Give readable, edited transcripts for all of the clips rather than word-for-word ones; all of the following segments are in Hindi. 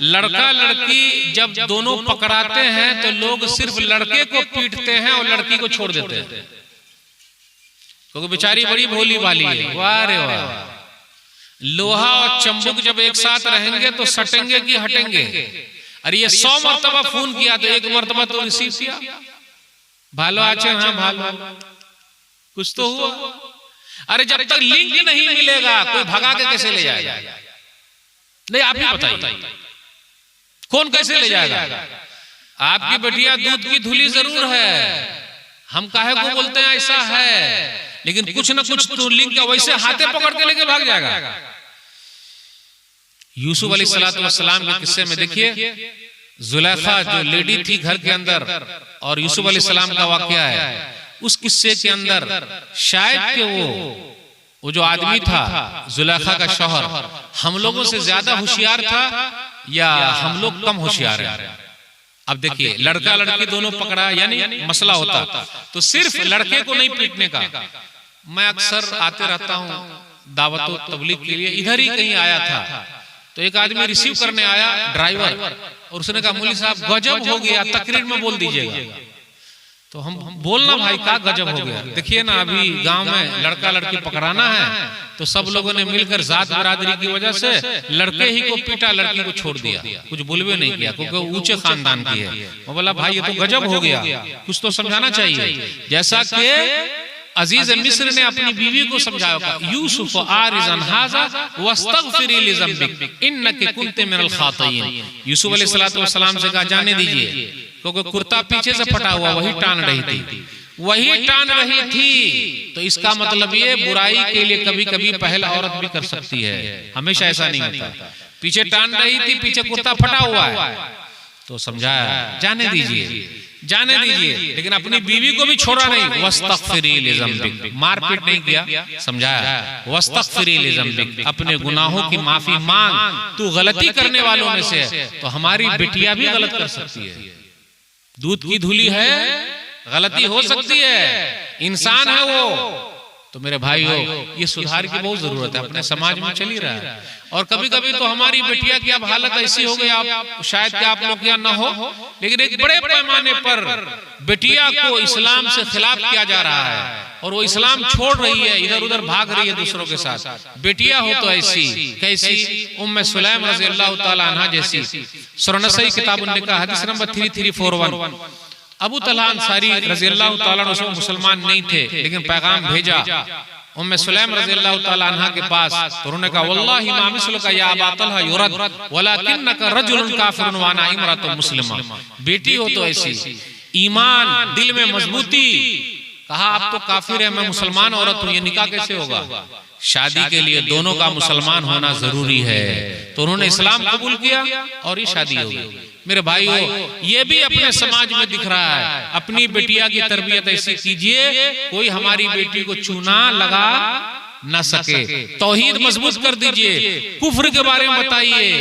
लड़का लड़की जब दोनों पकड़ाते हैं तो लोग सिर्फ लड़के को पीटते हैं और लड़की को छोड़ देते हैं, क्योंकि बेचारी बड़ी भोली भाली है। वाह रे वाह, लोहा और चंबुक जब एक साथ रहेंगे तो सटेंगे कि हटेंगे। अरे ये 100 मरतबा फोन किया तो एक मरतबा तो रिसीव किया। भालो आचे, हाँ भालो, कुछ तो हुआ। अरे जब तक लिंक नहीं मिलेगा कोई भगा के कैसे ले जाएगा? नहीं आप ही बताइए, कौन कैसे ले जाएगा? आपकी बेटिया दूध की धुली जरूर है, हम काहे को बोलते हैं ऐसा है, लेकिन कुछ ना कुछ तो लिंक का वैसे हाथे पकड़ के लेके भाग जाएगा। यूसुफ अलैहिस्सलाम के किस्से में देखिए, जुलेखा जो लेडी थी घर के अंदर और यूसुफ अलैहिस्सलाम का वाकया है, उस किस्से के अंदर शायद कि वो जो आदमी था जुलेखा का शौहर हम लोगों से ज्यादा होशियार था या हम लोग कम होशियार हैं। अब देखिए लड़का लड़की दोनों पकड़ा यानी मसला होता तो सिर्फ लड़के को नहीं पीटने का। मैं अक्सर आते रहता हूँ दावत तबलीग के लिए, इधर ही कहीं आया था तो एक आदमी रिसीव करने आया ड्राइवर, और उसने कहा मौलवी साहब गजब हो गया, तकरीर में बोल दीजिएगा। तो हम बोलना भाई का गजब हो गया। देखिए ना अभी गांव में लड़का लड़की पकड़ाना है तो सब लोगों ने मिलकर जात बरादरी की वजह से लड़के ही को पीटा, लड़की को छोड़ दिया, कुछ बोलवे नहीं किया क्योंकि ऊंचे खानदान की है। मैं बोला भाई ये तो गजब हो गया, कुछ तो समझाना चाहिए। जैसा कि अजीज मिस्र ने अपनी बीवी को समझाया, यूसुफ आरिज़न हाज़ा वस्तग़फिरी लिज़ंबिक इन्नकी कुन्ति मिनल ख़ातिईन। यूसुफ अलैहिस्सलाम से कहा जाने दीजिए, क्योंकि कुर्ता पीछे से फटा हुआ वही टान रही थी, वही टान रही थी। तो इसका मतलब ये बुराई के लिए कभी कभी पहल औरत भी कर सकती है, हमेशा ऐसा नहीं होता। पीछे टान रही थी, पीछे कुर्ता फटा हुआ है, तो समझाया जाने दीजिए जाने दीजिए, लेकिन अपनी बीवी को भी छोड़ा नहीं। वस्तग़फिरी लिज़ंबिक, मारपीट नहीं किया, समझाया वस्तग़फिरी लिज़ंबिक, अपने गुनाहों की माफी मांग, तू गलती करने वालों में से है। तो हमारी बिटिया भी गलत कर सकती है, दूध की धुली है, गलती हो सकती है, इंसान है वो। तो मेरे भाई हो ये सुधार की बहुत जरूरत है, अपने समाज में चल ही रहा है। और कभी कभी तो हमारी बेटिया की अब हालत ऐसी हो गई, आप शायद कि आप लोग यहाँ न हो, लेकिन एक बड़े पैमाने पर बेटिया को इस्लाम से खिलाफ किया जा रहा है और वो इस्लाम छोड़ रही है, इधर उधर भाग रही है दूसरों के साथ। बेटिया हो तो ऐसी कैसी, उम्मे सुलैम रज़ी अल्लाह तआला अन्हा जैसी। सुरनसई किताब निकाह हदीस नंबर 3341, अबू तलहा अंसारी रज़ी अल्लाह तआला अन्हु मुसलमान नहीं थे, लेकिन पैगाम भेजा उम्मे सुलैम रज़ी अल्लाह तआला अन्हा के पास, तो उन्होंने कहा वल्लाहि मा मिस्लुका या अबा तलहा युरद वलाकिन्नका रजुलुन काफिरुन व अना इमरातुन मुस्लिमा। बेटी हो तो ऐसी, ईमान दिल में मजबूती। कहा आप तो काफिर है, मैं मुसलमान औरत हूँ, ये निकाह कैसे होगा? शादी के लिए दोनों का मुसलमान होना जरूरी है। तो उन्होंने इस्लाम कबूल किया और ये शादी हो गई। मेरे भाई हो ये भी अपने समाज में दिख रहा है। अपनी बेटिया की तरबियत ऐसी कीजिए कोई हमारी बेटी को चूना लगा न सके। तौहीद मजबूत कर दीजिए, कुफ्र के बारे में बताइए,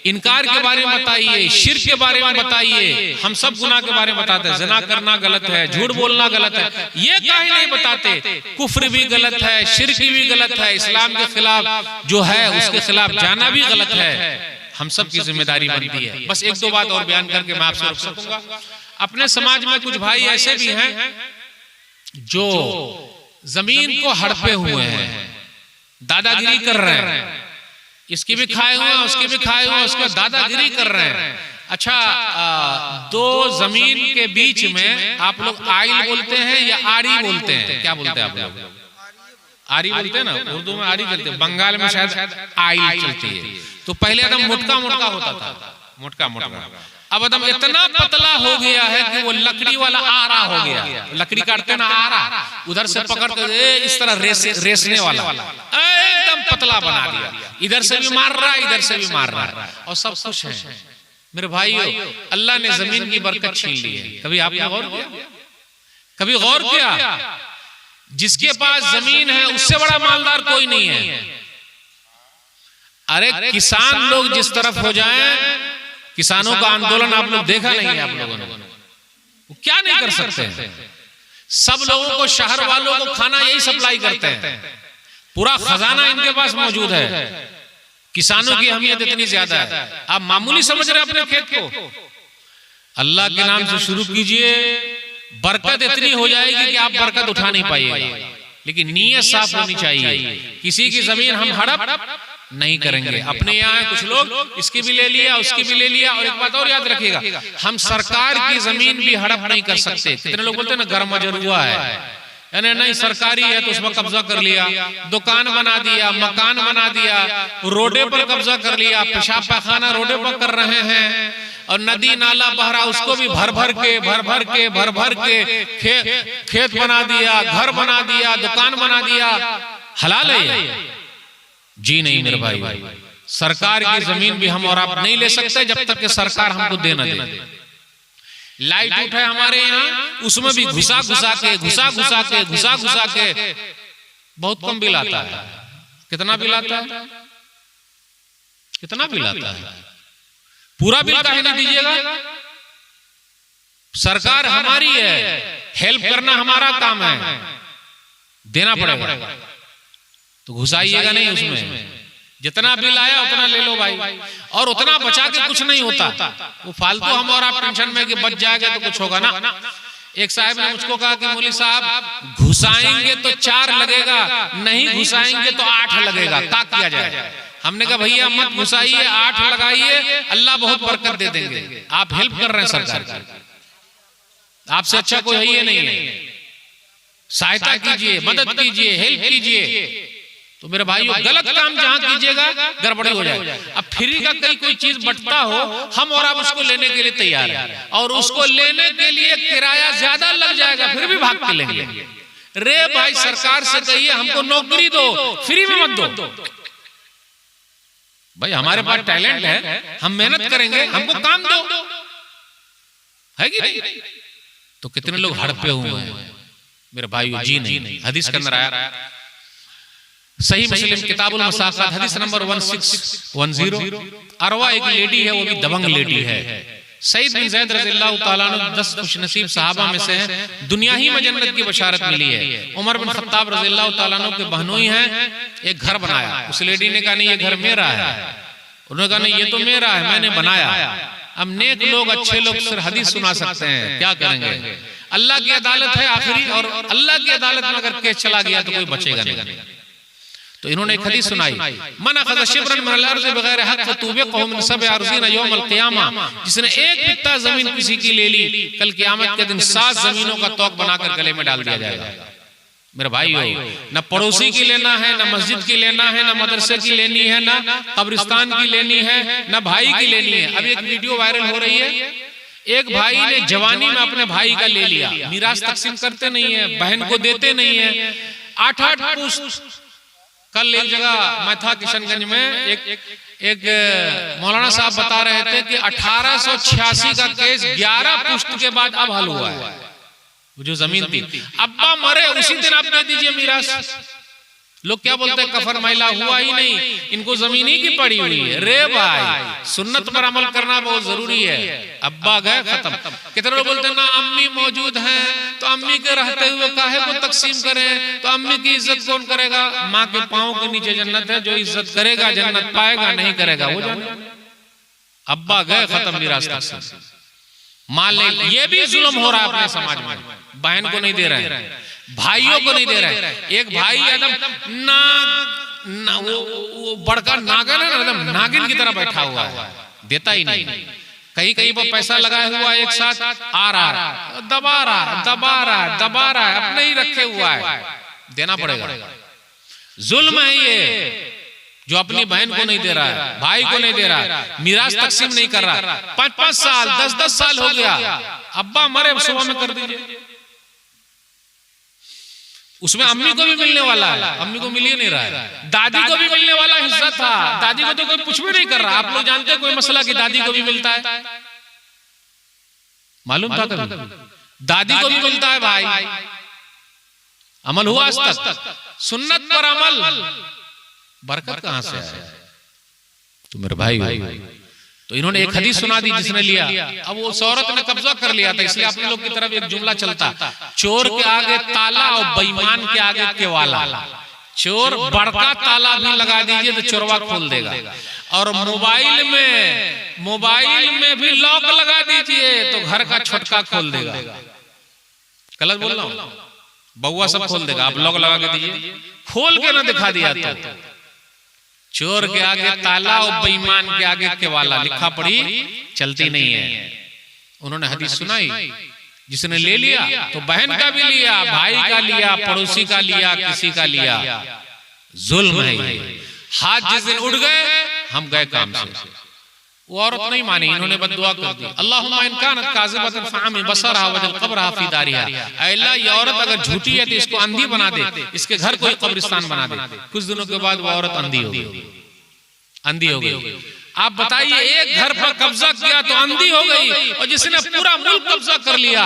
इनकार के बारे में बताइए, शिर्क के बारे में बताइए। हम सब गुनाह के बारे में बताते हैं, ज़िना करना गलत है, झूठ बोलना गलत है, ये काहे नहीं बताते? कुफ्र भी गलत है, शिर्क भी गलत है, इस्लाम के खिलाफ जो है उसके खिलाफ जाना भी गलत है। हम सब की जिम्मेदारी बनती है। बस एक दो बात और बयान करके मैं आपसे रुक सकूंगा। अपने समाज में कुछ भाई ऐसे भी हैं जो जमीन को हड़पे हुए हैं, दादागिरी कर रहे हैं, इसकी भी खाए हुए हैं, उसकी भी खाए हुए हैं, उसके दादागिरी कर रहे हैं। अच्छा दो जमीन के बीच में आप लोग आइल बोलते हैं या आरी बोलते हैं? क्या बोलते हैं आप लोग? आरी बोलते हैं ना, उर्दू में आरी चलती है, बंगाल में शायद आइल चलती है। तो पहले एकदम मोटका मोटका होता था, मोटका मोटका, अब एकदम इतना पतला हो गया है कि वो लकड़ी वाला आरा हो गया। लकड़ी काटते ना आरा, उधर से पकड़ के इस तरह रेसने वाला एकदम पतला बना दिया। इधर से भी मार रहा है, इधर से भी मार रहा है, और सब कुछ है। मेरे भाइयों अल्लाह ने जमीन की बरकत छीन ली है। कभी आपने गौर किया? कभी गौर किया? जिसके पास जमीन है उससे बड़ा मालदार कोई नहीं है। अरे किसान लोग जिस तरफ हो जाएं, किसानों का आंदोलन आप लोग देखा नहीं है आप लोगों ने, वो क्या नहीं कर सकते हैं। सब लोगों को, शहर वालों को खाना यही सप्लाई करते हैं, पूरा खजाना इनके पास मौजूद है। किसानों की अहमियत इतनी ज्यादा है, आप मामूली समझ रहे हैं अपने खेत को। अल्लाह के नाम से शुरू कीजिए, बरकत इतनी हो जाएगी कि आप बरकत उठा नहीं पाइएगा। लेकिन नीयत साफ होनी चाहिए। किसी की जमीन हम हड़प नहीं करेंगे। अपने यहाँ कुछ लोग इसकी भी ले लिया, उसकी भी ले लिया। और एक बात और याद रखिएगा, हम सरकार की जमीन भी हड़प नहीं कर सकते। कितने लोग बोलते हैं ना गर्म अजरुआ है, यानी नहीं सरकारी है तो उसमें कब्जा कर लिया, दुकान बना दिया, मकान बना दिया, रोडे पर कब्जा कर लिया, पेशाब पैखाना रोडे पर कर रहे हैं, और नदी नाला बह रहा उसको भी भर भर के खेत बना दिया, घर बना दिया, दुकान बना दिया। हलाल है जी? नहीं मेरे भाई, सरकार की जमीन भी हम और आप नहीं ले सकते जब तक कि सरकार हमको दे न दे। लाइट उठे हमारे यहाँ, उसमें भी घुसा घुसा के बहुत कम बिल आता है। कितना बिल आता है? कितना बिल आता है? पूरा बिल काहे नहीं दीजिएगा? सरकार हमारी है, हेल्प करना हमारा काम है, देना पड़ेगा। तो घुसाइएगा नहीं उसमें। जितना बिल आया उतना ले लो भाई, और उतना बचा के कुछ नहीं होता। वो फालतू हम और आप टेंशन में कि बच जाएगा तो कुछ होगा ना। एक साहब ने मुझको कहा कि मौलवी साहब घुसाएंगे तो 4 लगेगा, नहीं घुसाएंगे तो 8 लगेगा, क्या किया जाए? हमने कहा भैया मत घुसाइए, 8 लगाइए, अल्लाह बहुत बरकत दे देंगे। आप हेल्प कर रहे हैं सरकार की, आपसे अच्छा कोई है ही नहीं है। सहायता कीजिए, मदद कीजिए, हेल्प कीजिए। तो मेरे भाइयों, गलत काम जहां कीजिएगा गड़बड़ी हो जाए। अब फ्री का कोई चीज बंटता हो, हम और आप उसको लेने के लिए तैयार है, और उसको लेने के लिए किराया ज्यादा लग जाएगा, फिर भी भाग के लेंगे। रे भाई सरकार से कहिए हमको नौकरी दो, फ्री में मत दो। भाई हमारे पास टैलेंट है, हम मेहनत करेंगे, हमको काम दो, है कि नहीं? तो कितने लोग हड़पे हुए हैं मेरे भाइयों? जी नहीं। हदीस के अंदर आया, सही मुस्लिम किताबुल मसाक़ात हदीस नंबर 1610, अरवा एक लेडी है, वो भी दबंग लेडी है। सईद बिन ज़ैद रज़ियल्लाहु ताला अन्हु 10 खुशनसीब सहाबा में से हैं, दुनिया ही में जन्नत की बशारत मिली है। उमर बिन खत्ताब रज़ियल्लाहु ताला अन्हु के बहनोई हैं, एक घर बनाया। उस लेडी ने कहा नहीं ये घर मेरा है, उन्होंने कहा नहीं ये तो मेरा है, मैंने बनाया। अब नेक लोग, अच्छे लोग सिर्फ हदीस सुना सकते हैं, क्या करेंगे? अल्लाह की अदालत है आखिरी, और अल्लाह की अदालत में अगर केस चला गया तो कोई बचेगा नहीं। तो इन्होंने एक हदीस सुनाई, मन अखज़ शिब्रन मिनल अर्ज़ बगैर हक़ फतूबिक़हु मिन सब'i अर्ज़ीन यौमल क़ियामा, जिसने एक बित्ता जमीन किसी की ले ली, कल क़यामत के दिन 7 जमीनों का तोक बनाकर गले में डाल दिया जाएगा। मेरे भाइयों, न पड़ोसी की लेना है, न मस्जिद की लेना है, न मदरसे की लेनी है, न कब्रिस्तान की लेनी है, न भाई की लेनी है। अभी एक वीडियो वायरल हो रही है, एक भाई ने जवानी में अपने भाई का ले लिया, मीरास तकसीम करते नहीं है, बहन को देते नहीं है, 8-8 पुश्त। कल एक जगह मैं था किशनगंज में, एक मौलाना साहब बता रहे थे कि 1886 का केस 11 पुश्त के बाद अब हल हुआ है। जो जमीन थी, अब्बा मरे उसी दिन आप दे दीजिए मीरास। लोग क्या बोलते हैं कफन महिला हुआ ही नहीं, इनको जमीन ही की पड़ी हुई है। रे भाई सुन्नत पर अमल करना बहुत जरूरी है। अब्बा गए खत्म। कितने लोग बोलते हैं ना अम्मी मौजूद हैं तो अम्मी के रहते हुए काहे को तकसीम करें, तो अम्मी की इज्जत कौन करेगा? माँ के पाँव के नीचे जन्नत है, जो इज्जत करेगा जन्नत पाएगा, नहीं करेगा वो जन्नत। अब्बा गए खत्म, मीरास तकसीम। माल नहीं, ये भी जुल्म हो रहा है अपने समाज में। बहन को नहीं दे रहे हैं, भाइयों को नहीं दे रहे। एक भाई एकदम वो बड़का नागन है ना, एकदम नागिन की तरह बैठा हुआ है, देता ही नहीं। कहीं कहीं पर पैसा लगाया हुआ एक साथ आ रहा है, दबा रहा है, अपने ही रखे हुआ है, देना पड़ेगा। जुल्म है ये, जो अपनी बहन को नहीं दे रहा है, भाई को नहीं दे रहा है, मीरास तकसीम नहीं कर रहा। 5-5 साल 10-10 साल हो गया, अब्बा मरे सुबह में कर दीजिए। उसमें अम्मी को भी मिलने वाला है, अम्मी को मिल ही नहीं रहा है। दादी को भी मिलने वाला हिस्सा था, दादी को तो कोई कुछ भी नहीं कर रहा। आप लोग जानते हैं कोई मसला कि दादी को भी मिलता है? मालूम था कभी? दादी को भी मिलता है भाई। अमल हुआ आज तक? सुन्नत पर अमल, बरकत कहां से आया? तो मेरे भाई, तो इन्होंने एक हदीस सुना दी जिसने लिया। अब वो औरत ने कब्जा कर लिया था, इसलिए अपने लोग की तरफ एक जुमला चलता, चोर के आगे ताला और बेईमान के आगे केवाला। चोर बड़का ताला भी लगा दीजिए तो चोरवा खोल देगा। और मोबाइल में भी लॉक लगा दीजिए तो घर का छोटका खोल देगा। गलत बोल रहा हूं? बउआ सब खोल देगा, आप लॉक लगा के दीजिए, खोल के ना दिखा दिया तो चोर के आगे ताला और बेईमान के आगे केवाला, लिखा पड़ी चलती नहीं है। उन्होंने हदीस सुनाई, जिसने ले लिया तो बहन का भी लिया, भाई का लिया, पड़ोसी का लिया, किसी का लिया, जुल्म है ये। हाथ जिस दिन उड़ गए हम गए काम से। वो औरत नहीं मानी, इन्होंने बद्दुआ कर दी, अल्लाहुम्मा इन कानत काज़िबतन फ़अमी बसरहा वजल क़ब्रहा फ़ी दारिहा। ऐ अल्लाह, ये औरत अगर झूठी है तो इसको अंधी बना दे, इसके घर कोई कब्रिस्तान बना दे। कुछ दिनों के बाद वो औरत अंधी हो गई, अंधी हो गई। आप बताइए, एक घर पर कब्जा किया तो अंधी हो गई, और जिसने पूरा मुल्क कब्जा कर लिया।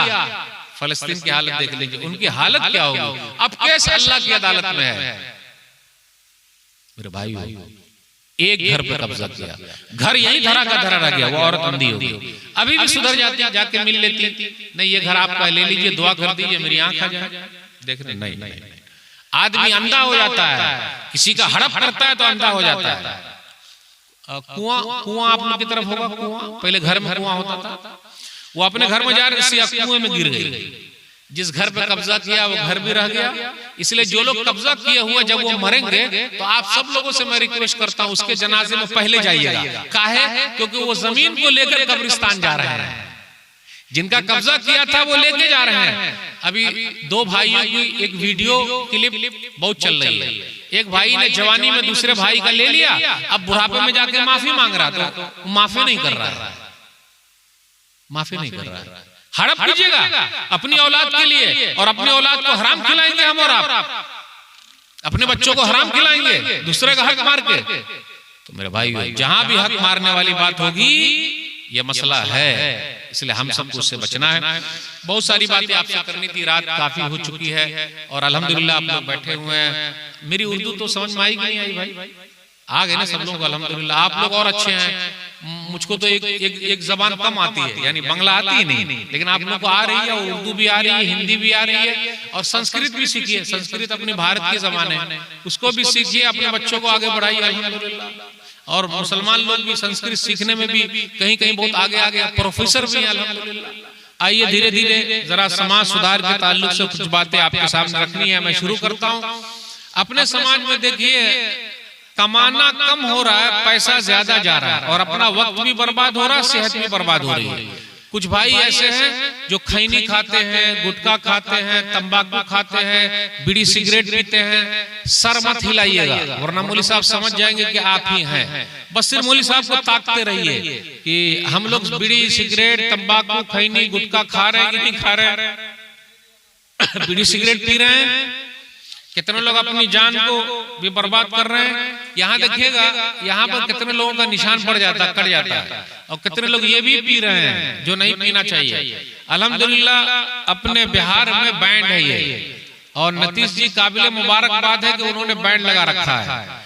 फलस्तीन की हालत देख लीजिए, उनकी हालत क्या होगी। अब केस अल्लाह की अदालत में है। मेरे भाई, एक घर पे कब्जा किया, घर यही धरा का धरा रह गया, वो औरत अंधी हो गई। अभी भी सुधर जाती, जाके मिल लेती, नहीं ये घर आपका ले लीजिए, दुआ कर दीजिए मेरी आंख आ जाए देखने। नहीं, आदमी अंधा हो जाता है, किसी का हड़प करता है तो अंधा हो जाता है। कुआं आप लोग की तरफ होगा, कुआं पहले घर में कुआं होता था, वो अपने घर में जा रहे कुएं में गिर गई। जिस घर पे कब्जा किया वो घर भी रह गया। इसलिए जो लोग कब्जा किए हुए जब वो मरेंगे तो आप सब लोगों से मैं रिक्वेस्ट करता हूं, उसके जनाजे में पहले जाइएगा। काहे? क्योंकि वो जमीन को लेकर कब्रिस्तान जा रहे हैं। जिनका कब्जा किया था वो लेके जा रहे हैं। अभी दो भाइयों की एक वीडियो क्लिप बहुत चल रही है। एक भाई ने जवानी में दूसरे भाई का ले लिया, अब बुढ़ापे में जाके माफी मांग रहा था, तो माफी नहीं कर रहा है, माफी नहीं कर रहा है। हड़प कीजिएगा अपनी औलाद के लिए, और अपनी औलाद को हराम खिलाएंगे हम, और आप अपने बच्चों को हराम खिलाएंगे दूसरे का हक मार के। तो मेरे भाई, जहां भी हक मारने वाली बात होगी ये मसला है, इसलिए हम सबको उससे बचना है। बहुत सारी बातें आपसे करनी थी, रात काफी हो चुकी है, और अल्हम्दुलिल्लाह आप लोग बैठे हुए हैं। मेरी उर्दू तो समझ में आई कि नहीं आई भाई? आ गए ना सब लोग अल्हम्दुलिल्लाह। आप लोग और अच्छे हैं, मुझको तो एक जबान कम आती है, यानी बांग्ला आती ही नहीं, लेकिन आप लोग को आ रही है, उर्दू भी आ रही है, हिंदी भी आ रही है, और संस्कृत भी सीखिए। संस्कृत अपने भारत की जबान है, उसको भी सीखिए, अपने बच्चों को आगे बढ़ाइए अल्हम्दुलिल्लाह। और मुसलमान लोग भी संस्कृत सीखने में भी कहीं कहीं बहुत आगे आगे प्रोफेसर भी हैं अल्हम्दुलिल्लाह। आइए धीरे धीरे जरा समाज सुधार के ताल्लुक से कुछ बातें आपके सामने रखनी है। मैं शुरू करता हूँ। अपने समाज में देखिए, कमाना कम हो रहा है, पैसा ज्यादा जा रहा है, और अपना वक्त भी बर्बाद हो रहा है, सेहत भी बर्बाद हो रही है। कुछ भाई ऐसे हैं जो खैनी खाते हैं, गुटखा खाते हैं, तंबाकू खाते हैं, बीड़ी सिगरेट पीते हैं। सर मत हिलाइएगा, वरना मौलवी साहब समझ जाएंगे कि आप ही हैं। बस सिर्फ मौलवी साहब को ताकते रहिए कि हम लोग बीड़ी सिगरेट तंबाकू खैनी गुटखा खा रहे हैं कि नहीं खा रहे हैं। बीड़ी सिगरेट पी रहे हैं, कितने लोग अपनी जान को भी बर्बाद कर रहे हैं। यहाँ देखिएगा, यहाँ पर कितने लोगों का निशान पड़ जाता है, कट जाता है, और कितने लोग ये भी पी रहे हैं जो नहीं पीना चाहिए। अल्हम्दुलिल्लाह अपने बिहार में बैंड है ये, और नीतीश जी काबिल मुबारकबाद है कि उन्होंने बैंड लगा रखा है।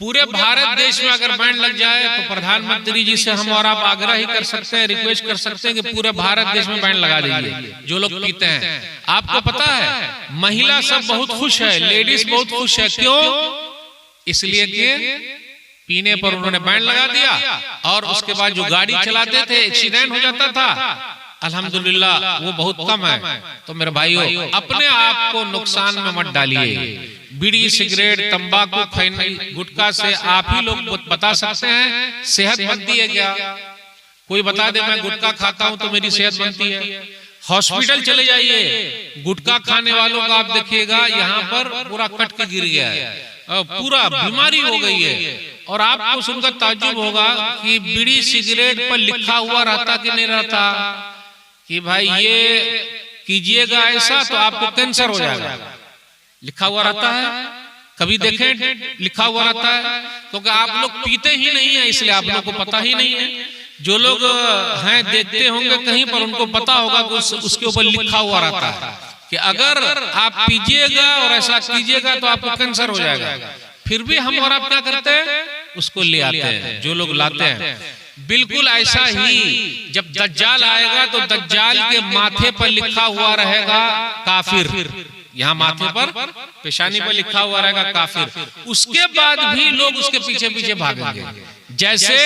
पूरे भारत देश में अगर बैंड लग जाए तो प्रधानमंत्री जी से हम और आप आग्रह ही कर सकते हैं, रिक्वेस्ट कर सकते हैं कि पूरे भारत देश में बैंड लगा दीजिए जो लोग पीते हैं। आपको पता है महिला सब बहुत खुश है, लेडीज बहुत खुश है। क्यों? इसलिए कि पीने पर उन्होंने बैंड लगा दिया, और उसके बाद जो गाड़ी चलाते थे एक्सीडेंट हो जाता था, अल्हम्दुलिल्लाह वो बहुत कम है। तो मेरे भाइयों, अपने आप को नुकसान में मत डालिए। बीड़ी सिगरेट तंबाकू खैनी गुटखा से आप ही लोग बता सकते हैं सेहत बनती है क्या? कोई बता दे मैं गुटखा खाता हूं तो मेरी सेहत बनती है। हॉस्पिटल चले जाइए, गुटखा खाने वालों का आप देखिएगा यहाँ पर पूरा कट के गिर गया है, पूरा बीमारी हो गई है। और आपको सुनकर ताज्जुब होगा कि बीड़ी सिगरेट पर लिखा हुआ रहता कि नहीं रहता कि भाई ये कीजिएगा ऐसा तो आपको कैंसर हो जाएगा। लिखा हुआ रहता है, कभी देखें लिखा हुआ रहता है, क्योंकि आप लोग पीते ही नहीं है इसलिए आप लोग को पता ही नहीं है। जो लोग हैं देखते होंगे कहीं पर, उनको पता होगा कि उसके ऊपर लिखा हुआ रहता है कि अगर आप पीजिएगा और ऐसा कीजिएगा तो आपको कैंसर हो जाएगा। फिर भी हम और आप क्या करते हैं? उसको ले आते हैं, जो लोग लाते हैं। बिल्कुल ऐसा ही जब दज्जाल आएगा तो दज्जाल के माथे पर लिखा हुआ रहेगा काफिर। यहाँ माथे पर पेशानी पर लिखा हुआ रहेगा काफिर, उसके बाद भी लोग उसके पीछे पीछे भागेंगे। जैसे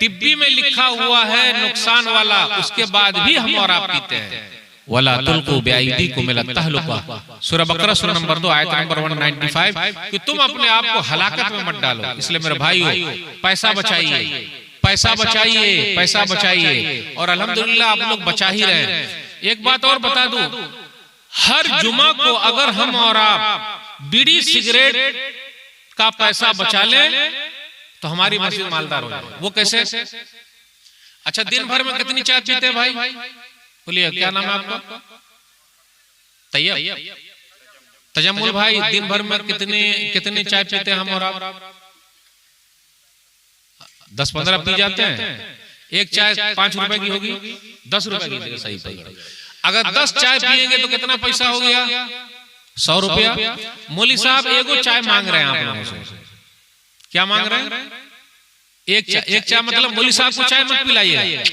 डिब्बी में लिखा हुआ है नुकसान वाला, उसके बाद भी हम और आप पीते हैं। वला तुल्कू बिअयदीकुम इला तहलुका, सूरह बकरा सूरह नंबर 2 आयत नंबर 195, कि तुम अपने आप को हलाकत में मत डालो। इसलिए मेरे भाइयों, पैसा बचाइए, पैसा बचाइए, पैसा बचाइए, और अल्हम्दुलिल्लाह आप लोग बचा ही रहे हैं। एक बात और बता दूं, हर जुमा को अगर हम और आप बीड़ी सिगरेट का पैसा बचा लें तो हमारी मस्जिद मालदार हो जाए। वो कैसे? अच्छा, दिन भर में कितनी चाय पीते हैं भाई? बोलिए, क्या नाम है आपका? तैयब, तजम्मुल भाई, दिन भर में कितने चाय पीते हैं हम और आप? 10-15 पी जाते हैं। एक चाय 5 रुपए की होगी, 10 रुपए की होगी, सही सही। अगर 10 चाय पिएंगे तो कितना पैसा हो गया? 100 रुपया। मौली साहब एगो चाय मांग रहे हैं आप लोगों से। क्या मांग रहे हैं? एक चाय मतलब मौली साहब को चाय मत पिलाइए,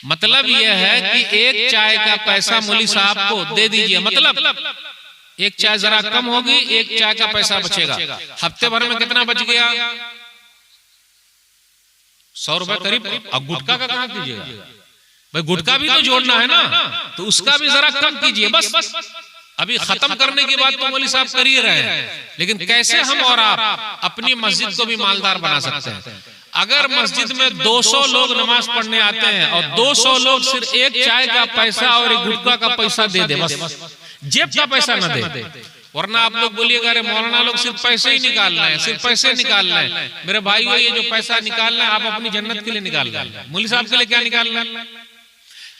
मतलब यह है कि एक चाय का पैसा मौली साहब को दे दीजिए। मतलब एक चाय जरा कम होगी, एक चाय का पैसा बचेगा। हफ्ते भर में कितना बच गया? 100 रुपए करीब। अब गुटखा का कहाँ कीजिएगा भाई? गुटखा भी तो जोड़ना है ना, तो उसका भी जरा कम कीजिए। बस अभी खत्म करने की बात तो मौली साहब कर ही रहे हैं, लेकिन कैसे हम और आप अपनी मस्जिद को भी मालदार बना सकते हैं? अगर मस्जिद में 200 लोग नमाज पढ़ने आते हैं और 200 लोग सिर्फ एक चाय का पैसा और एक गुटखा का पैसा दे दे, बस जेब का पैसा न दे, वरना आप लोग बोलिएगा अरे मौलाना लोग सिर्फ पैसे ही निकाल रहे हैं, सिर्फ पैसे निकाल रहे हैं। मेरे भाइयों, ये जो पैसा निकाल रहे हैं आप अपनी जन्नत के लिए निकाल रहे हैं। मौली साहब के लिए क्या निकाल रहे हैं?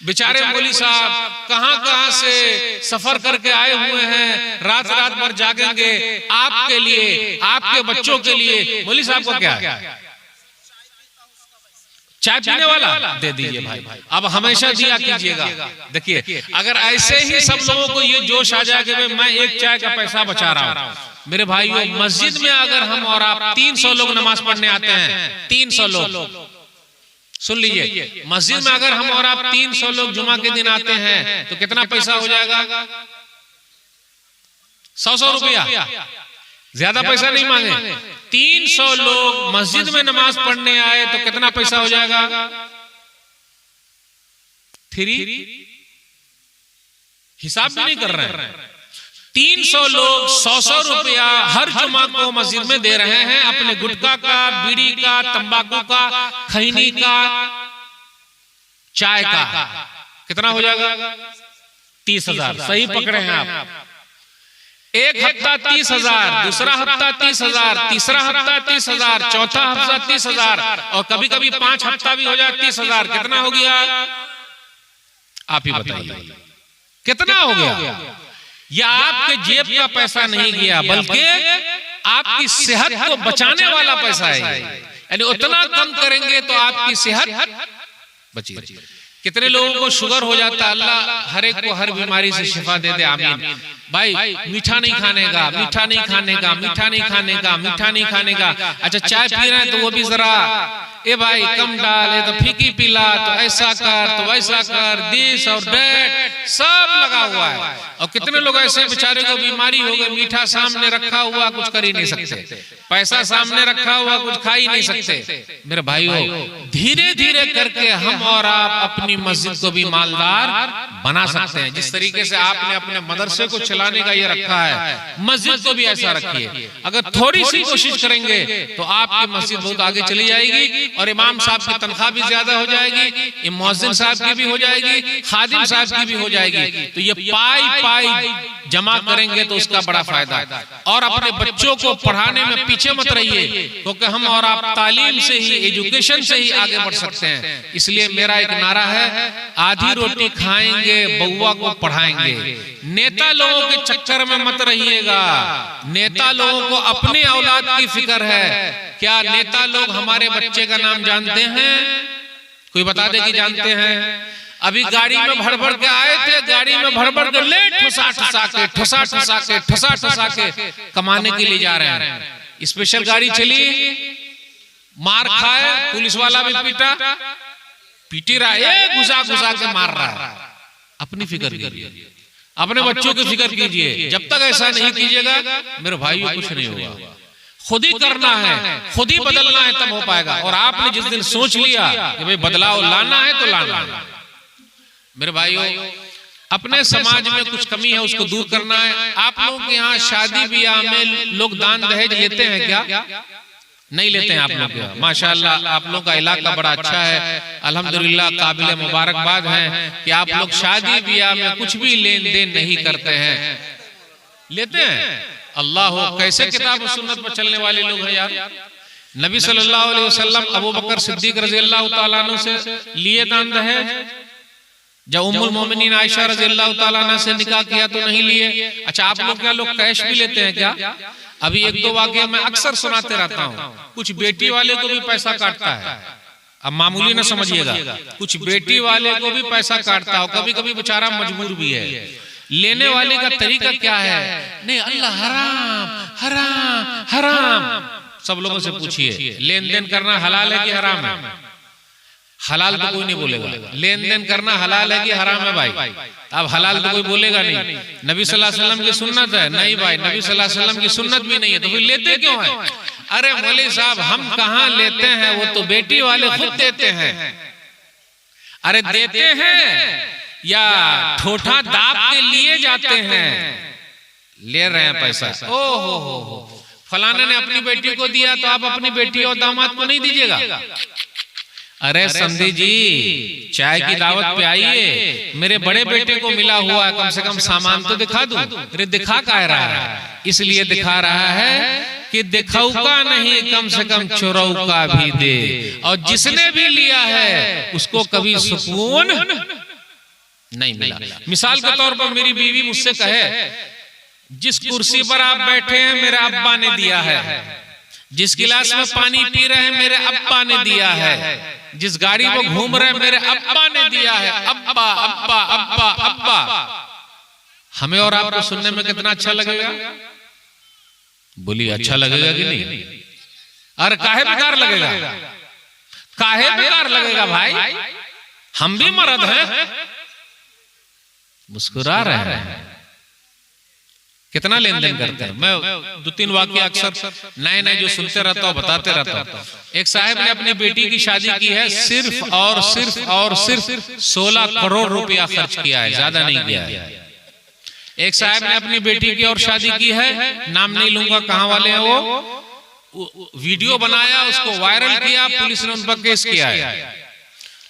बेचारे मौली साहब कहां से सफर करके आए हुए हैं, रात भर जागेंगे आपके लिए, आपके बच्चों के लिए। मौली साहब को क्या है? चाय पीने वाला दे दीजिए भाई, अब हमेशा दिया कीजिएगा। देखिए, अगर ऐसे ही सब लोगों को ये जोश आ जाए कि मैं एक चाय का पैसा बचा रहा हूँ, मेरे भाइयों, मस्जिद में अगर हम और आप 300 लोग नमाज पढ़ने आते हैं, 300 लोग, सुन लीजिए, मस्जिद में अगर हम और आप 300 लोग जुमा के दिन आते हैं तो कितना पैसा हो जाएगा? 100 रुपया। ज्यादा पैसा नहीं मांगे। 300 लोग मस्जिद में नमाज पढ़ने आए तो कितना पैसा हो जाएगा? 3 हिसाब भी नहीं कर रहे हैं। 300 लोग 100 रुपया हर जुमा को मस्जिद में दे रहे हैं, अपने गुटखा का, बीड़ी का, तंबाकू का, खैनी का, चाय का। कितना हो जाएगा? 30,000। सही पकड़े हैं आप। एक हफ्ता 30,000, दूसरा हफ्ता 30,000, तीसरा हफ्ता 30,000, चौथा हफ्ता 30,000, और कभी कभी 5 हफ्ता भी हो जाए 30,000। कितना हो गया? आप ही बताइए कितना हो गया? यह आपके जेब का पैसा नहीं गया, बल्कि आपकी सेहत को बचाने वाला पैसा है। यानी उतना कम करेंगे तो आपकी सेहत बची। कितने लोगों को शुगर हो जाता है, अल्लाह हर एक को हर बीमारी से शिफा दे दे, आमीन। भाई मीठा नहीं खाने का, मीठा नहीं खाने का, मीठा नहीं खाने का, मीठा नहीं खाने का। अच्छा, चाय पी रहे हैं तो वो भी जरा ए भाई कम डाल, तो फीकी पिला, तो ऐसा कर, तो वैसा कर, दिस और दैट सब लगा हुआ है। और कितने लोग ऐसे बेचारे को बीमारी हो गई, मीठा सामने रखा हुआ कुछ कर ही नहीं सकते, पैसा सामने रखा हुआ कुछ खा ही नहीं सकते। मेरे भाइयों, धीरे धीरे करके हम और आप अपनी मस्जिद को भी मालदार बना सकते हैं। जिस तरीके से आपने अपने मदरसे को चलाने का ये रखा है, मस्जिद को भी ऐसा रखिए। अगर थोड़ी सी कोशिश करेंगे तो आपकी मस्जिद बहुत आगे चली जाएगी, और इमाम साहब की तनख्वाह भी ज्यादा हो जाएगी, मुअज्जिन साहब की भी हो जाएगी, खादिम साहब की भी हो जाएगी। तो ये पाई जमा करेंगे तो उसका बड़ा फायदा है। और अपने बच्चों को पढ़ाने में पीछे मत रहिए, क्योंकि हम और आप तालीम से ही, एजुकेशन से ही आगे बढ़ सकते हैं। इसलिए मेरा एक नारा है, आधी रोटी खाएंगे, बउआ को पढ़ाएंगे। नेता लोगों के चक्कर में मत रहिएगा। नेता लोगों को अपने औलाद की फिक्र है। क्या नेता लोग हमारे बच्चे का नाम जानते हैं? कोई बता दे कि जानते हैं। अभी गाड़ी में भर भर के आए थे, गाड़ी में भर भर के ले ठुसा ठुसा के कमाने के लिए जा रहे हैं। स्पेशल गाड़ी चली, मार खाए, पुलिस वाला भी पीटी रहा है, घुसा के मार रहा है। अपनी फिक्र कीजिए। अपने बच्चों की फिक्र कीजिए। जब तक ऐसा नहीं कीजिएगा मेरे भाइयों कुछ नहीं होगा। खुद ही करना है, खुद ही बदलना है, तब हो पाएगा। और आपने जिस दिन सोच लिया कि भाई बदलाव लाना है तो लाना है। मेरे भाइयों, अपने समाज में कुछ कमी है उसको दूर करना है। आप लोगों के यहाँ शादी ब्याह में लोग दान दहेज लेते हैं क्या? नहीं लेते हैं आप लोग के? माशाअल्लाह, आप लोग का इलाका बड़ा अच्छा है, अल्हम्दुलिल्लाह, काबिल मुबारकबाद है कि आप लोग शादी ब्याह में कुछ भी लेन देन नहीं करते हैं। लेते हैं? अल्लाह हो, कैसे किताब और सुन्नत पर चलने वाले लोग हैं यार। नबी सल्लल्लाहु अलैहि वसल्लम अबू बकर सिद्दीक रज़ी अल्लाह तआला अन्हु से लिए दान दहेज? जब उम्मुल मोमिनीन आयशा रज़ी अल्लाह तआला अन्हा से निकाह किया तो नहीं लिए? अच्छा, आप लोग क्या लोग कैश भी लेते हैं क्या? अभी एक दो वाकया मैं अक्सर सुनाते रहता हूँ। कुछ बेटी वाले को भी पैसा काटता है, अब मामूली ना समझिएगा, कुछ बेटी वाले को भी पैसा काटता हो, कभी कभी बेचारा मजबूर भी है। लेने वाले का तरीका क्या है? नहीं, अल्लाह हराम हराम हराम। सब लोगों से पूछिए, लेन देन करना हलाल है कि हराम है? हलाल तो कोई नहीं बोलेगा। लेन देन करना हलाल है कि हराम है भाई? अब हलाल तो कोई बोलेगा नहीं। नबी सल्लल्लाहु अलैहि वसल्लम की सुन्नत है? नहीं भाई, नबी सल्लल्लाहु अलैहि वसल्लम की सुन्नत भी नहीं है, तो फिर लेते क्यों है? अरे मौलवी साहब, हम कहाँ लेते हैं, वो तो बेटी वाले खुद देते हैं। अरे देते हैं या ठोठा दाब के लिए जाते हैं? ले रहे हैं पैसा। ओ हो, फलाने ने अपनी बेटी को दिया तो आप अपनी बेटी और दामाद को नहीं दीजिएगा? अरे समझी जी, चाय की दावत पे आइए, मेरे बड़े बेटे को मिला हुआ है, कम से कम सामान तो दिखा दूं। अरे दिखा क्या रहा है? इसलिए दिखा रहा है कि दिखाऊका नहीं, कम से कम चुराऊका भी दे। और जिसने भी लिया है उसको कभी सुकून नहीं मिला। मिसाल के तौर पर मेरी बीवी मुझसे कहे, जिस कुर्सी पर आप बैठे हैं मेरे अब्बा ने दिया है, जिस गिलास में पानी पी रहे हैं मेरे अब्बा ने दिया है, जिस गाड़ी को घूम रहे हैं मेरे अब्बा ने दिया है। अब्बा अब्बा अब्बा अब्बा। हमें और आपको सुनने में कितना अच्छा लगेगा? बोलिए, अच्छा लगेगा कि नहीं? अरे काहे बेकार लगेगा, काहे बेकार लगेगा भाई? हम भी मर्द हैं। मुस्कुरा रहे हैं। कितना लेन देन करते हैं? मैं दो तीन वाक्य अक्सर नए नए जो सुनते रहता हूँ बताते रहता हूँ। एक साहब ने अपनी बेटी की शादी की है, सिर्फ और सिर्फ 16 करोड़ रुपया खर्च किया है, ज्यादा नहीं किया है। एक साहब ने अपनी बेटी की और शादी की है, नाम नहीं लूंगा कहाँ वाले हैं वो, वीडियो बनाया, उसको वायरल किया, पुलिस ने उन पर केस किया है।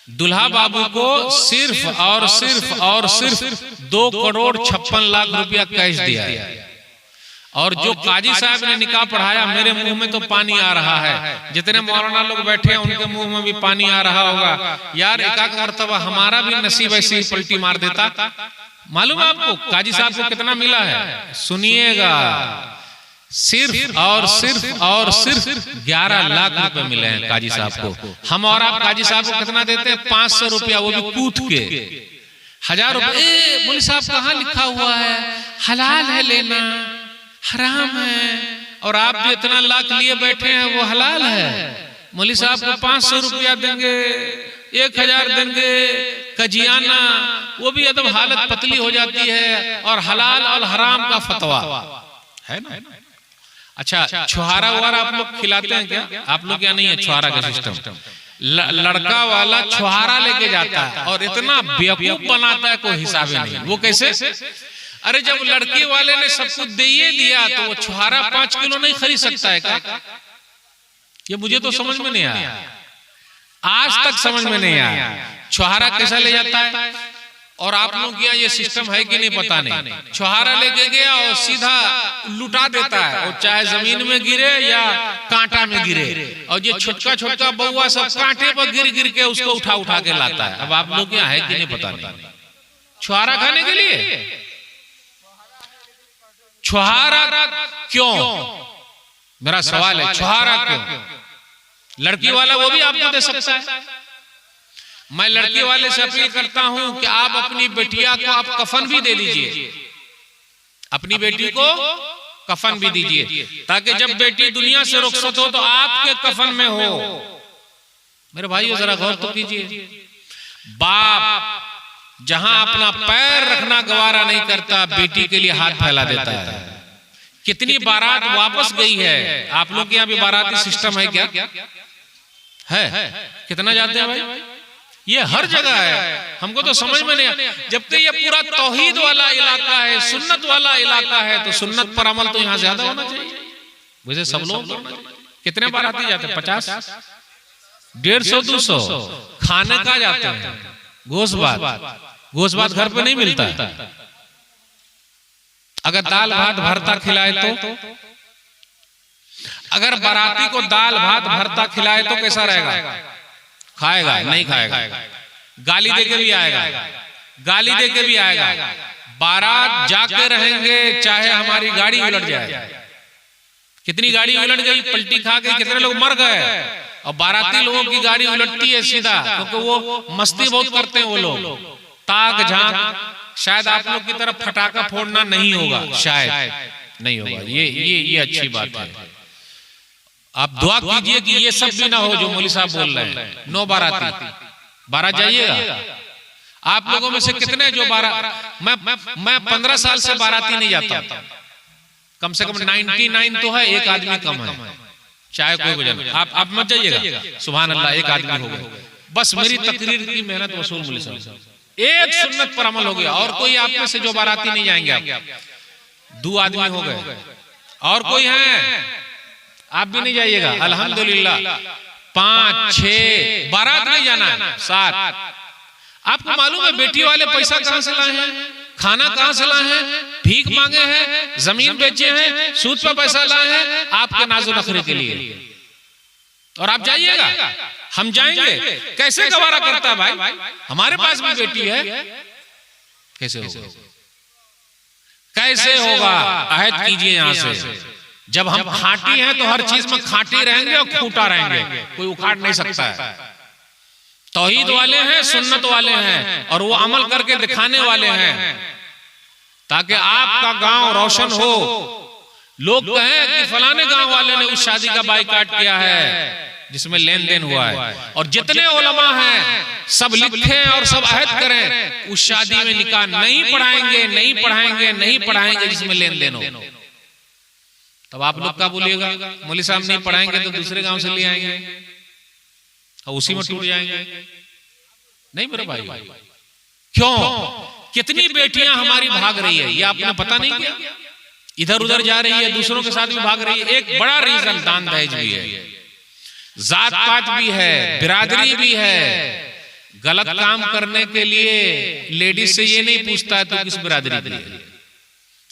दुल्हा बाबू को सिर्फ और सिर्फ 2 करोड़ 56 लाख रुपया कैश दिया है। और जो काजी साहब ने निकाह पढ़ाया, मेरे मुंह में तो पानी आ रहा है, जितने मौलाना लोग बैठे हैं उनके मुंह में भी पानी आ रहा होगा। यार एक मरतबा हमारा भी नसीब ऐसी पलटी मार देता। मालूम है आपको काजी साहब को कितना मिला है? सुनिएगा, सिर्फ और सिर्फ 11 लाख रुपए मिले हैं काजी साहब को। हम और आप काजी साहब को कितना देते हैं? 500 रुपया, वो भी कूट के। 1000 रुपए मौलवी साहब कहाँ लिखा हुआ है हलाल है लेना, हराम है? और आप जो इतना लाख लिए बैठे हैं वो हलाल है। मौलवी साहब को 500 रुपया देंगे, 1000 देंगे, कजियाना, वो भी एकदम हालत पतली हो जाती है। और हलाल और हराम का फतवा है ना। अच्छा, छुहारा वगैरह आप लोग खिलाते हैं क्या? आप लोग क्या नहीं है छुहारा का सिस्टम? लड़का वाला छुहारा लेके जाता है और इतना बेवकूफ बनाता है, कोई हिसाब नहीं। वो कैसे? अरे जब लड़की वाले ने सब कुछ दे दिया तो वो छुहारा 5 किलो नहीं खरीद सकता है क्या? ये मुझे तो समझ में नहीं आया, आज तक समझ में नहीं आया। छुहारा कैसा ले जाता है? और आप लोग यहाँ ये सिस्टम है कि नहीं पता नहीं। छुहारा लेके गया और सीधा लुटा देता है, और चाहे जमीन में गिरे या कांटा में गिरे। और ये छोटका बउआ सब कांटे पर गिर के उसको उठा के लाता है। अब आप लोग यहाँ है कि नहीं पता नहीं। छुहारा खाने के लिए छुहारा क्यों? मेरा सवाल है, छुहारा क्यों? लड़की वाला वो भी आपको दे सकता है। मैं लड़की वाले से अपील करता हूं कि आप अपनी बेटिया को आप कफन भी दे दीजिए, अपनी बेटी को कफन भी दीजिए, ताकि जब बेटी दुनिया से रुखसत हो तो आपके कफन में हो। मेरे भाइयों जरा गौर तो कीजिए, बाप जहां अपना पैर रखना गवारा नहीं करता, बेटी के लिए हाथ फैला देता है। कितनी बारात वापस गई है। आप लोग के यहाँ भी बाराती सिस्टम है क्या? है? कितना जाते हैं भाई? ये हर जगह है, हमको तो समझ में नहीं। जबकि ये पूरा तौहीद वाला इलाका है, सुन्नत वाला इलाका है, तो सुन्नत पर अमल तो यहाँ ज्यादा होना चाहिए। वैसे सब लोग कितने बाराती जाते हैं? 50, 150, 200। खाने का जाते हैं, गोश्त भात घर पे नहीं मिलता है। अगर दाल भात भरता खिलाए तो, अगर बाराती को दाल भात भरता खिलाए तो कैसा रहेगा? खाएगा? नहीं खाएगा, गाली देके भी आएगा, गाली देके भी आएगा। बारात जाके रहेंगे चाहे हमारी गाड़ी उलट जाए। कितनी गाड़ी उलट गई, पलटी खा गई, कितने लोग मर गए। और बाराती लोगों की गाड़ी उलटती है सीधा, क्योंकि वो मस्ती बहुत करते हैं वो लोग। ताक झांक, शायद आप लोग की तरफ फटाका फोड़ना नहीं होगा, शायद नहीं होगा। ये अच्छी बात है। आप दुआ कीजिए कि ये सब भी ना हो जो मौलवी साहब बोल रहे हैं। नो बाराती, बारात जाइएगा। आप लोगों में से कितने जो मैं 15 साल से बाराती नहीं जाता, कम से कम 99 तो है, एक आदमी कम है, चाहे कोई वजह। आप मत जाइएगा, सुभान अल्लाह, एक आदमी हो गया। बस मेरी तकरीर की मेहनत वसूल मौलवी साहब, एक सुन्नत पर अमल हो गया। और कोई आप में से जो बाराती नहीं जाएंगे, आप 2 आदमी हो गए। और कोई है? आप भी नहीं जाइएगा, अल्हम्दुलिल्लाह। 5, 6 बारात नहीं जाना है, 7। आपको मालूम है बेटी वाले पैसा कहां से लाए हैं, खाना कहां से लाए हैं? भीख मांगे हैं, जमीन बेचे हैं, सूद पर पैसा लाए हैं आपके नाज़ो नखरे के लिए। और आप जाइएगा, हम जाएंगे। कैसे गवारा करता है भाई? हमारे पास भी बेटी है, कैसे होगा? कैसे होगा? अहद कीजिए यहां से। जब हम खांटी हैं तो हर चीज में खांटी रहेंगे और खूंटा रहेंगे, कोई उखाड़ नहीं सकता है। तौहीद वाले हैं, सुन्नत वाले हैं, और वो अमल करके दिखाने वाले हैं, ताकि आपका गांव रोशन हो। लोग कहें कि फलाने गांव वाले ने उस शादी का बाइकाट किया है जिसमें लेन देन हुआ है। और जितने उलमा हैं सब लिखें और सब अहद करें, उस शादी में निकाह नहीं पढ़ाएंगे, नहीं पढ़ाएंगे, नहीं पढ़ाएंगे जिसमें लेन देन हो। तब आप लोग क्या बोलिएगा? मौलवी साहब नहीं पढ़ाएंगे तो दूसरे गांव से ले आएंगे और उसी में टूट जाएंगे। नहीं मेरे भाई, क्यों? कितनी बेटियां हमारी भाग रही है, ये आपने पता नहीं किया? इधर उधर जा रही है, दूसरों के साथ भी भाग रही है। एक बड़ा रीजन दान दहेज भी है, जात पात भी है, बिरादरी भी है। गलत काम करने के लिए लेडीज से ये नहीं पूछता है तो किस बिरादरी की है।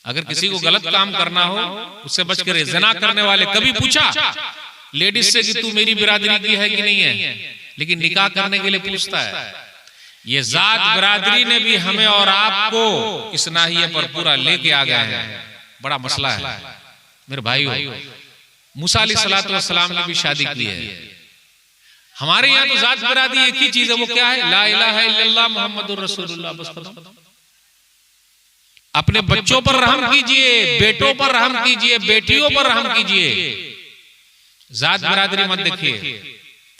अगर किसी को गलत काम करना हो उससे बच कर। ज़िना करने वाले कभी पूछा लेडीज से कि तू मेरी बिरादरी की है कि नहीं है? लेकिन निकाह करने के लिए पूछता है। ये जात बिरादरी ने भी हमें और आपको इस नाहिये पर पूरा लेके आ गए हैं। बड़ा मसला है मेरे भाइयों। मूसा अलैहिस्सलातु वस्सलाम ने भी शादी की है। हमारे यहाँ तो जात बिरादरी एक ही चीज है, वो क्या है? ला इलाहा इल्लल्लाह मुहम्मदुर रसूलुल्लाह, बस खत्म। अपने बच्चों पर रहम कीजिए, बेटों पर रहम कीजिए, बेटियों पर रहम कीजिए। जात बिरादरी मत देखिए।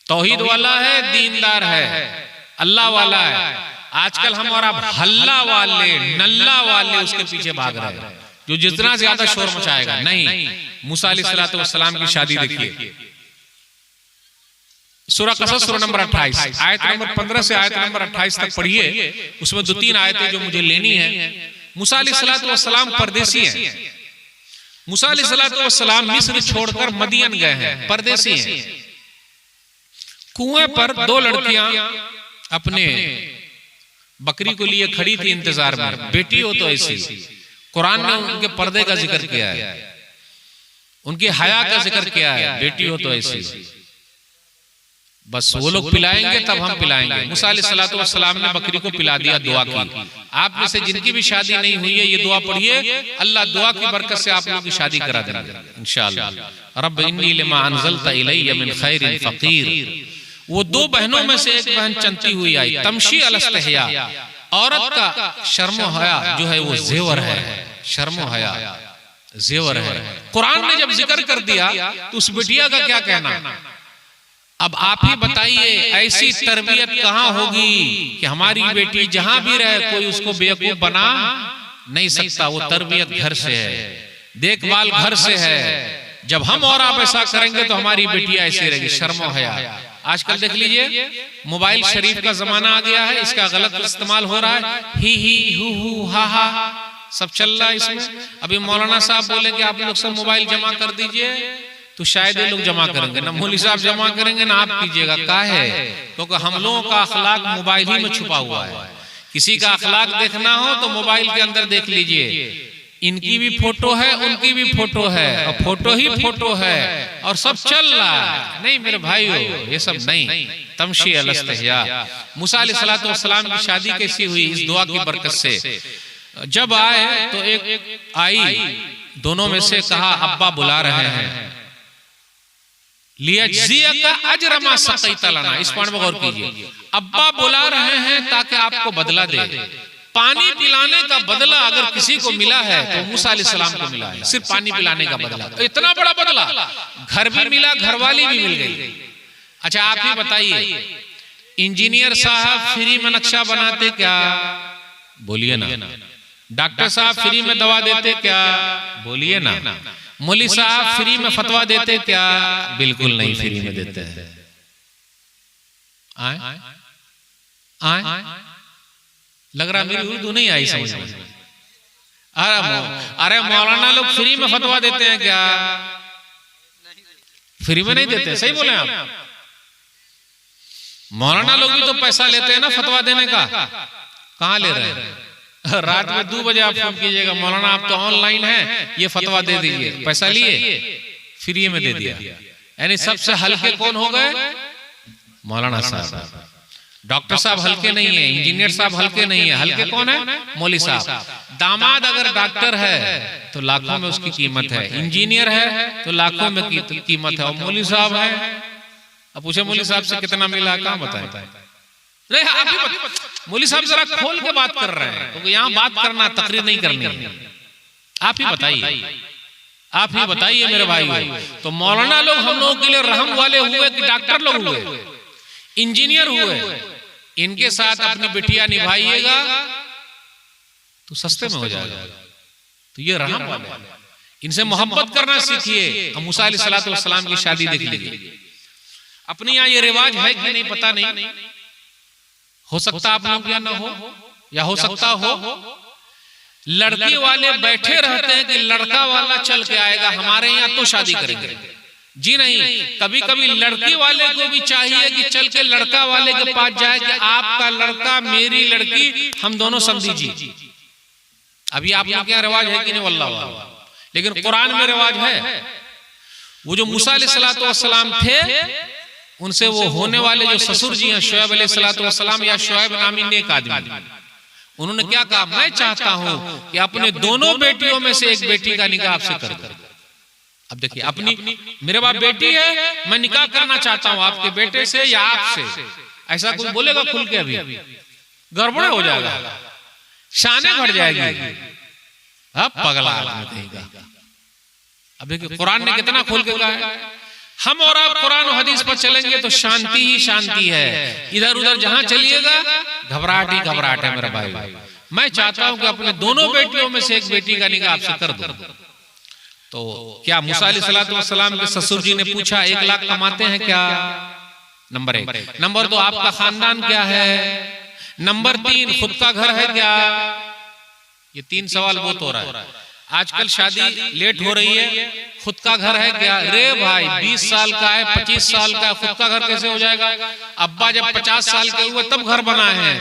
तौहीद वाला है, दीनदार है, अल्लाह वाला है। आजकल हम और आप हल्ला वाले, नल्ला वाले उसके पीछे भाग रहे हैं, जो जितना ज्यादा शोर मचाएगा। नहीं, मूसा अलैहिस्सलातु वस्सलाम की शादी देखिए, सूरह क़सस सूरह नंबर 28 आयत नंबर 15 से आयत नंबर 28 तक पढ़िए। उसमें 2-3 आयतें जो मुझे लेनी है। मूसा अलैहिस्सलातु वस्सलाम परदेसी हैं। मूसा अलैहिस्सलातु वस्सलाम मिस्र छोड़कर मदियन गए हैं, परदेसी हैं। कुएं पर 2 लड़कियां अपने बकरी को लिए खड़ी थी इंतजार में। बेटी हो तो ऐसी। कुरान ने उनके पर्दे का जिक्र किया है, उनकी हया का जिक्र किया है। बेटी हो तो ऐसी। बस वो लोग पिलाएंगे तब हम पिलाएंगे। मूसा अलैहिस्सलातु वस्सलाम ने बकरी को पिला दिया, दुआ की। आप में से जिनकी भी शादी नहीं हुई है ये दुआ पढ़िए, अल्लाह दुआ की बरकत से आप लोगों की शादी करा देंगे इंशाअल्लाह। रब्ब इन्नी लिमा अनज़लता इलैया मिन खैरिन फ़क़ीर। वो 2 बहनों में से एक बहन चलती हुई आई। तमशी अलस्तहया, औरत का शर्मो हया जो है वो जेवर है। शर्मो हया जेवर है। कुरान ने जब जिक्र कर दिया तो उस बिटिया का क्या कहना? अब आप ही बताइए ऐसी तरबियत कहाँ होगी कि हमारी बेटी जहां भी रहे कोई उसको बेवकूफ बना नहीं सकता। वो तरबियत घर से है, देखभाल घर से है। जब हम और आप ऐसा करेंगे तो हमारी बेटियां ऐसी रहेगी, शर्मो हया। आजकल देख लीजिए मोबाइल शरीफ का जमाना आ गया है, इसका गलत इस्तेमाल हो रहा है। ही हु हा हा सब चल रहा है इसमें। अभी मौलाना साहब बोले कि आप लोग सब मोबाइल जमा कर दीजिए, तो शायद ये लोग जमा करेंगे, ना मौलवी साहब जमा करेंगे ना आप कीजिएगा। का है क्योंकि हम लोगों का अखलाक मोबाइल ही में छुपा हुआ है। किसी का अखलाक देखना हो तो मोबाइल के अंदर देख लीजिए, इनकी भी फोटो है उनकी भी फोटो है और फोटो ही फोटो है और सब चल रहा है। नहीं मेरे भाइयों, ये सब नहीं। तमशी अलस्तहया। मूसा अलैहिस्सलातु वस्सलाम की शादी कैसी हुई? इस दुआ की बरकत से। जब आए तो एक आई, दोनों में से कहा अब्बा बुला रहे हैं, लियज्जियका अज्र मा सक़ैत लना। इस पॉइंट में गौर कीजिए, अब्बा बुला रहे हैं ताकि आपको बदला दे। पानी पिलाने का बदला अगर किसी को मिला है तो मूसा अलैहिस्सलाम को मिला है, सिर्फ पानी पिलाने का बदला। तो इतना बड़ा बदला, घर भी मिला, घरवाली भी मिल गई। अच्छा आप ही बताइए, इंजीनियर साहब फ्री में नक्शा बनाते क्या? बोलिए ना। डॉक्टर साहब फ्री में दवा देते क्या? बोलिए ना। मौलवी साहब फ्री में फतवा देते क्या? बिल्कुल नहीं, फ्री में देते हैं। लग रहा मेरी उर्दू नहीं आई समझ में। अरे मौलाना लोग फ्री में फतवा देते हैं क्या? फ्री में नहीं देते, सही बोले आप। मौलाना लोग भी तो पैसा लेते हैं ना फतवा देने का। कहां ले रहे हैं? रात में 2 बजे आप फोन कीजिएगा, मौलाना आप तो ऑनलाइन हैं, ये फतवा दे दीजिए। पैसा लिए, फ्री में दे दिया। यानी सबसे हल्के कौन हो गए? मौलाना साहब। डॉक्टर साहब हल्के नहीं है, इंजीनियर साहब हल्के नहीं है। हल्के कौन है? मौलवी साहब। दामाद अगर डॉक्टर है तो लाखों में उसकी कीमत है, इंजीनियर है तो लाखों में कीमत है, और मौलवी साहब है, अब पूछे मौलवी साहब से कितना मिला, कहाँ बताए? नहीं आप ही मौलवी साहब जरा खोल के बात कर रहे हैं, क्योंकि यहाँ बात करना, तकरीर नहीं करनी है। आप ही बताइए, आप ही बताइए मेरे भाई। तो मौलाना लोग हम लोगों के लिए रहम वाले हुए कि डॉक्टर लोग हुए, इंजीनियर हुए? इनके साथ अपनी बिटिया निभाइएगा तो सस्ते में हो जाएगा। तो ये रहम वाले, इनसे मोहब्बत करना सीखिए। हम मूसा अलैहिस्सलातु वस्सलाम की शादी देख लीजिए। अपने यहाँ ये रिवाज है कि नहीं पता नहीं, हो सकता आप लोग क्या ना हो, या हो सकता हो। लड़की वाले बैठे रहते हैं कि लड़का वाला चल के आएगा हमारे यहाँ तो शादी करेंगे। जी नहीं, कभी कभी लड़की वाले को भी चाहिए कि चल के लड़का वाले के पास जाए कि आपका लड़का मेरी लड़की, हम दोनों समझी जी। अभी आप लोग क्या रिवाज है कि नहीं वल्लाह, लेकिन कुरान में रिवाज है। वो जो मूसा अलैहिस्सलातु वस्सलाम थे, उनसे वो होने वाले जो ससुर जी हैं शुएब अलैहिस्सलातु वस्सलाम, या शुएब नामी नेक आदमी, उन्होंने क्या कहा? मैं चाहता हूं कि अपने दोनों बेटियों में से एक बेटी का निकाह आपसे कर दो। अब देखिए, अपनी मेरे बाप बेटी है, मैं निकाह करना चाहता हूं आपके बेटे से या आपसे। ऐसा कोई बोलेगा खुल के? अभी गड़बड़ हो जाएगा, शाने घट जाएगी। अब पगला आदमी कहेगा। अब देखिए कुरान ने कितना खोल के कहा है। हम और आप कुरान और हदीस पर चलेंगे तो शांति ही शांति है। इधर उधर जहां चलिएगा घबराहट ही घबराहट है मेरा भाई। मैं चाहता हूं कि अपने दोनों बेटियों में से एक बेटी का निकाह आपसे कर दो। तो क्या मूसा अलैहिस्सलातु वस्सलाम के ससुर जी ने पूछा 1 लाख कमाते हैं क्या? नंबर 1। नंबर 2, आपका खानदान क्या है? नंबर 3, खुद का घर है क्या? ये 3 सवाल बहुत हो रहा है। आजकल शादी लेट हो रही है, खुद का घर है क्या? रे भाई 20 साल का है, 25 साल का है, खुद का घर कैसे हो जाएगा? अब्बा जब 50 साल के हुए तब घर बनाए हैं।